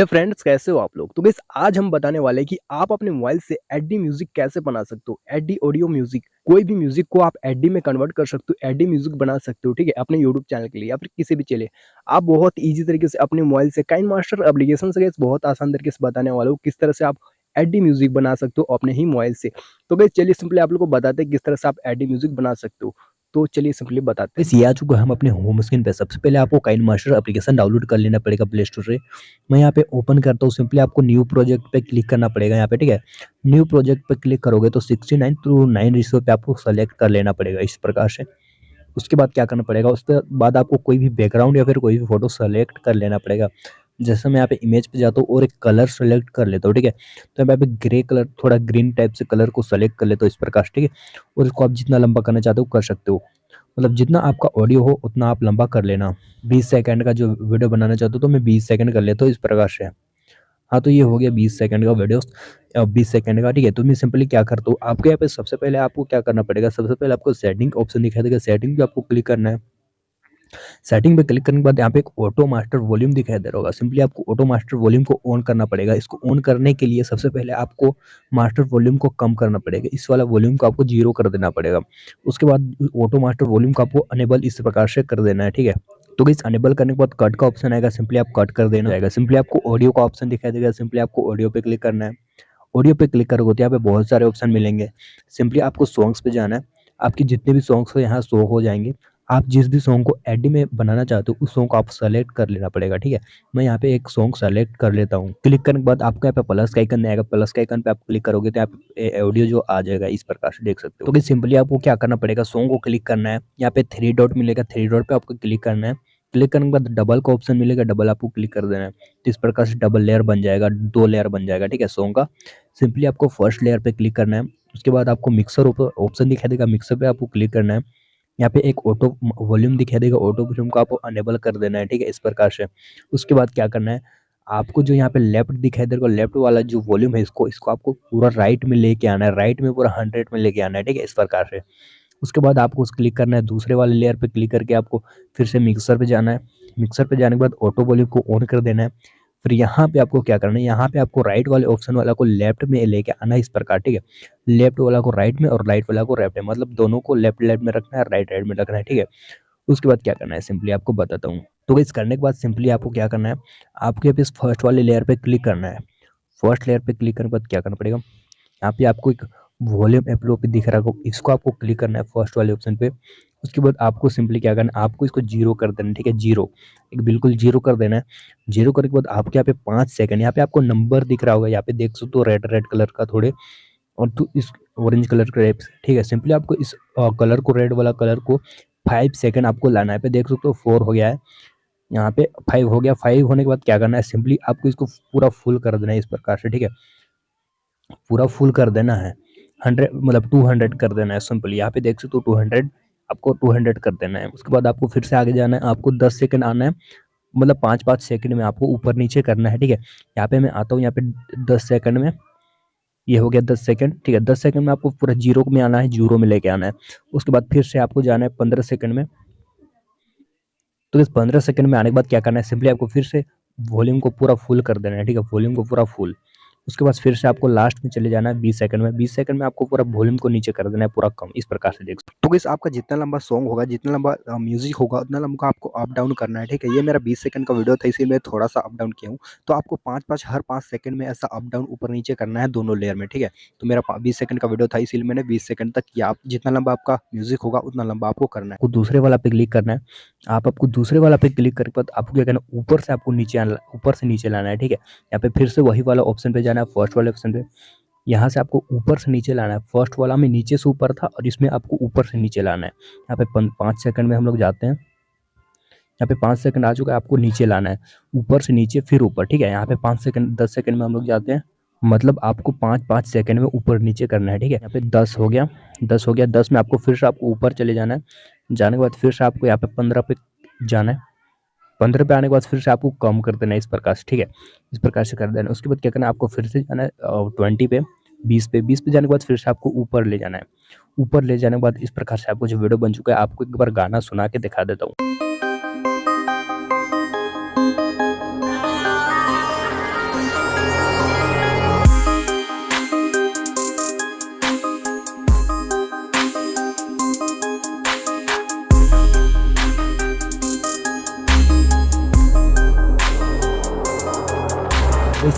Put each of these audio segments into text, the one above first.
Hello friends, कैसे हो आप लोग। तो गाइस आज हम बताने वाले हैं कि आप अपने मोबाइल से एडी म्यूजिक कैसे बना सकते हो। एडी ऑडियो म्यूजिक, कोई भी म्यूजिक को आप एडी में कन्वर्ट कर सकते हो, एडी म्यूजिक बना सकते हो। ठीक है, अपने यूट्यूब चैनल के लिए या फिर किसी भी चले आप बहुत ईजी तरीके से अपने मोबाइल से काइन मास्टर एप्लीकेशन से गाइस बहुत आसान तरीके से बताने वाले हो किस तरह से आप एडी म्यूजिक बना सकते हो अपने ही मोबाइल से। तो गाइस चलिए सिंपली आप लोग को बताते हैं किस तरह से आप एडी म्यूजिक बना सकते हो। तो चलिए सिंपली बताते हैं। इस ये आ चुका है हम अपने होम स्क्रीन पे। सबसे पहले आपको काइन मास्टर एप्लीकेशन डाउनलोड कर लेना पड़ेगा प्ले स्टोर से। मैं यहाँ पे ओपन करता हूँ। सिंपली आपको न्यू प्रोजेक्ट पे क्लिक करना पड़ेगा यहाँ पे, ठीक है। न्यू प्रोजेक्ट पे क्लिक करोगे तो 69:9 रेशियो पे आपको सेलेक्ट कर लेना पड़ेगा इस प्रकार से। उसके बाद क्या करना पड़ेगा, उसके बाद आपको कोई भी बैकग्राउंड या फिर कोई भी फोटो सेलेक्ट कर लेना पड़ेगा। जैसे मैं यहाँ पे इमेज पे जाता हूँ और एक कलर सेलेक्ट कर लेता हूँ, ठीक है। तो मैं यहाँ पे ग्रे कलर, थोड़ा ग्रीन टाइप से कलर को सेलेक्ट कर लेता हूँ इस प्रकार से, ठीक है। और इसको आप जितना लंबा करना चाहते हो कर सकते हो। मतलब जितना आपका ऑडियो हो उतना आप लंबा कर लेना। 20 सेकंड का जो वीडियो बनाना चाहते हो तो मैं 20 सेकंड कर लेता हूँ इस प्रकार से। हाँ, तो ये हो गया 20 सेकंड का वीडियो, 20 सेकंड का, ठीक है। तो मैं सिंपली क्या करता हूँ, आपके यहाँ पे सबसे पहले आपको क्या करना पड़ेगा, सबसे पहले आपको सेटिंग ऑप्शन दिखाई देगा, सेटिंग पे आपको क्लिक करना है। सेटिंग पे क्लिक करने के बाद यहाँ पे एक ऑटो मास्टर वॉल्यूम दिखाई दे रहा होगा। सिंपली आपको ऑटो मास्टर वॉल्यूम को ऑन करना पड़ेगा। इसको ऑन करने के लिए सबसे पहले आपको मास्टर वॉल्यूम को कम करना पड़ेगा। इस वाला वॉल्यूम को आपको 0 कर देना पड़ेगा। उसके बाद ऑटो मास्टर वॉल्यूम को आपको अनेबल इस प्रकार से कर देना है, ठीक है। तो इस अनेबल करने के बाद कट का ऑप्शन आएगा, सिंपली आप कट कर देना जाएगा। सिंपली आपको ऑडियो का ऑप्शन दिखाई देगा, सिंपली आपको ऑडियो पे क्लिक करना है। ऑडियो पे क्लिक करोगे तो यहाँ पे बहुत सारे ऑप्शन मिलेंगे। सिंपली आपको सॉन्ग्स पे जाना है। आपकी जितने भी सॉन्ग्स हो यहाँ शो हो जाएंगे। आप जिस भी सॉन्ग को एडी में बनाना चाहते हो उस सॉन्ग को आप सेलेक्ट कर लेना पड़ेगा, ठीक है। मैं यहाँ पे एक सॉन्ग सेलेक्ट कर लेता हूँ। क्लिक करने के बाद आपको यहाँ पे प्लस का आइकन आएगा। प्लस का आइकन पे आप क्लिक करोगे तो यहाँ पे ऑडियो जो आ जाएगा इस प्रकार से, देख सकते हो। तो सिंपली आपको क्या करना पड़ेगा, सॉन्ग को क्लिक करना है। यहाँ पे 3 डॉट मिलेगा, 3 डॉट पे आपको क्लिक करना है। क्लिक करने के बाद डबल का ऑप्शन मिलेगा, डबल आपको क्लिक कर देना है। तो इस प्रकार से डबल लेयर बन जाएगा, 2 लेयर बन जाएगा, ठीक है, सॉन्ग का। सिंपली आपको फर्स्ट लेयर पे क्लिक करना है। उसके बाद आपको मिक्सर ऑप्शन दिखाई देगा, मिक्सर पे आपको क्लिक करना है। यहाँ पे एक ऑटो वॉल्यूम दिखाई देगा, ऑटो वॉल्यूम को आपको अनेबल कर देना है, ठीक है, इस प्रकार से। उसके बाद क्या करना है, आपको जो यहाँ पे लेफ्ट दिखाई देगा, लेफ्ट वाला जो वॉल्यूम है इसको इसको आपको पूरा राइट में लेके आना है, राइट में पूरा 100 में लेके आना है, ठीक है, इस प्रकार से। उसके बाद आपको उस क्लिक करना है, दूसरे वाले लेयर पे क्लिक करके आपको फिर से मिक्सर पे जाना है। मिक्सर पे जाने के बाद ऑटो वॉल्यूम को ऑन कर देना है। फिर यहाँ पे आपको क्या करना है, यहाँ पे आपको राइट वाले ऑप्शन वाला को लेफ्ट में लेके आना है इस प्रकार, ठीक है। लेफ्ट वाला को राइट में और राइट वाला को लेफ्ट में, मतलब दोनों को लेफ्ट लेफ्ट में रखना है, राइट राइट में रखना है, ठीक है। उसके बाद क्या करना है सिंपली आपको बताता हूँ। तो इस करने के बाद सिंपली आपको क्या करना है, आपको यहाँ पे इस फर्स्ट वाले लेयर पे क्लिक करना है। फर्स्ट लेयर पे क्लिक करने के बाद क्या करना पड़ेगा, यहाँ पे आपको एक वॉल्यूम एप्रो पे दिख रहा होगा, इसको आपको क्लिक करना है फर्स्ट वाले ऑप्शन पे। उसके बाद आपको सिंपली क्या करना है, आपको इसको 0 कर देना है, ठीक है, 0, एक बिल्कुल 0 कर देना है। 0 करने के बाद आपके यहाँ पे 5 सेकंड, यहाँ पे आपको नंबर दिख रहा होगा, यहाँ पे देख सकते हो रेड रेड कलर का थोड़े, और तो इस ऑरेंज कलर का रेप्स, ठीक है। सिंपली आपको इस कलर को, रेड वाला कलर को 5 सेकंड आपको लाना है। पे देख सकते हो 4 हो गया है, यहाँ पे 5 हो गया। 5 होने के बाद क्या करना है, सिंपली आपको इसको पूरा फुल कर देना है इस प्रकार से, ठीक है, पूरा फुल कर देना है। 100 मतलब 200 कर देना है सिंपली, यहाँ पे देख सकते हो 200, आपको 200 कर देना है। उसके बाद आपको फिर से आगे जाना है, आपको 10 सेकंड आना है, मतलब 5-5 सेकंड में आपको ऊपर नीचे करना है, ठीक है। यहाँ पे मैं आता हूँ, यहाँ पे 10 सेकंड में, ये हो गया 10 सेकंड, ठीक है। 10 सेकंड में आपको पूरा 0 में आना है, 0 में लेके आना है। उसके बाद फिर से आपको जाना है 15 सेकंड में। तो इस 15 सेकंड में आने के बाद क्या करना है, सिंपली आपको फिर से वॉल्यूम को पूरा फुल कर देना है, ठीक है, वॉल्यूम को पूरा फुल। उसके बाद फिर से आपको लास्ट में चले जाना है 20 सेकंड में। 20 सेकंड में आपको पूरा वॉल्यूम को नीचे कर देना है, पूरा कम, इस प्रकार से देख सकते तो गाइस आपका जितना लंबा सॉन्ग होगा, जितना लंबा म्यूजिक होगा, उतना लंबा आपको अप डाउन करना है, ठीक है। ये मेरा 20 सेकंड का वीडियो था, इसीलिए मैं थोड़ा सा अप डाउन किया हूँ। तो आपको 5-5 हर 5 सेकंड में ऐसा अप डाउन ऊपर नीचे करना है दोनों लेयर में, ठीक है। तो मेरा 20 सेकंड का वीडियो था, इसीलिए मैंने 20 सेकंड तक किया। आप जितना लंबा आपका म्यूजिक होगा उतना लंबा आपको करना है। हो। दूसरे वाला पे क्लिक करना है। आपको दूसरे वाला पे क्लिक करके बाद आपको क्या करना है, ऊपर से आपको नीचे आना, ऊपर से नीचे लाना है, ठीक है। यहाँ पे फिर से वही वाला ऑप्शन पे जाना है, फर्स्ट वाले ऑप्शन पे। यहाँ से आपको ऊपर से नीचे लाना है। फर्स्ट वाला में नीचे से ऊपर था और इसमें आपको ऊपर से नीचे लाना है। यहाँ पे 5 सेकंड में हम लोग जाते हैं। यहाँ पे 5 सेकंड आ चुका है, आपको नीचे लाना है, ऊपर से नीचे फिर ऊपर, ठीक है। यहाँ पे 5 सेकंड, 10 सेकंड में हम लोग जाते हैं, मतलब आपको 5-5 सेकंड में ऊपर नीचे करना है, ठीक है। यहाँ पे 10 हो गया, 10 हो गया। 10 में आपको फिर से आपको ऊपर चले जाना है। जाने के बाद फिर से आपको यहाँ पे 15 पे जाना है। 15 पे आने के बाद फिर से आपको कम कर देना है इस प्रकार से, ठीक है, इस प्रकार से कर देना है। उसके बाद क्या करना है, आपको फिर से जाना है 20 पे, 20 पे, 20 पे जाने के बाद फिर से आपको ऊपर ले जाना है। ऊपर ले जाने के बाद इस प्रकार से आपको जो वीडियो बन चुका है, आपको एक बार गाना सुना के दिखा देता हूँ।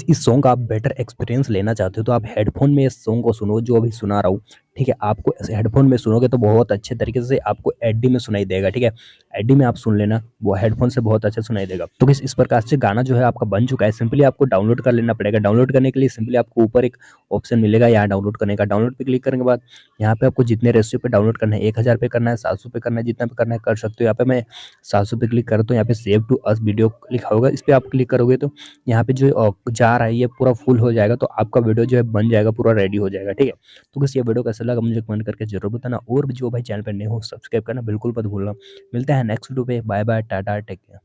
इस सॉन्ग का आप बेटर एक्सपीरियंस लेना चाहते हो तो आप हेडफ़ोन में इस सॉन्ग को सुनो जो अभी सुना रहा हूँ, ठीक है? आपको ऐसे हेडफ़ोन में सुनोगे तो बहुत अच्छे तरीके से आपको एडी में सुनाई देगा, ठीक है? एडी में आप सुन लेना, वो हेडफ़ोन से बहुत अच्छा सुनाई देगा। तो गाइस इस प्रकार से गाना जो है आपका बन चुका है, सिंपली आपको डाउनलोड कर लेना पड़ेगा। डाउनलोड करने के लिए सिंपली आपको ऊपर एक ऑप्शन मिलेगा यहाँ डाउनलोड करने का, डाउनलोड पे क्लिक करने के बाद यहाँ पे आपको जितने रेशियो पे डाउनलोड करना है, 1000 पे करना है, 700 पे करना है, जितना पे करना है कर सकते हो। यहाँ पे मैं 700 पे क्लिक करता हूँ, यहाँ पे सेव टू अस वीडियो लिखा होगा, इस पे आप क्लिक करोगे तो यहाँ पे जो जा रहा है ये पूरा फुल हो जाएगा, तो आपका वीडियो जो है बन जाएगा, पूरा रेडी हो जाएगा, ठीक है? तो बस ये वीडियो कैसा लगा मुझे कमेंट करके ज़रूर बताना, और भी जो भाई चैनल पे नए हो सब्सक्राइब करना बिल्कुल मत भूलना। मिलते हैं नेक्स्ट वीडियो पे, bye bye, tata, take care.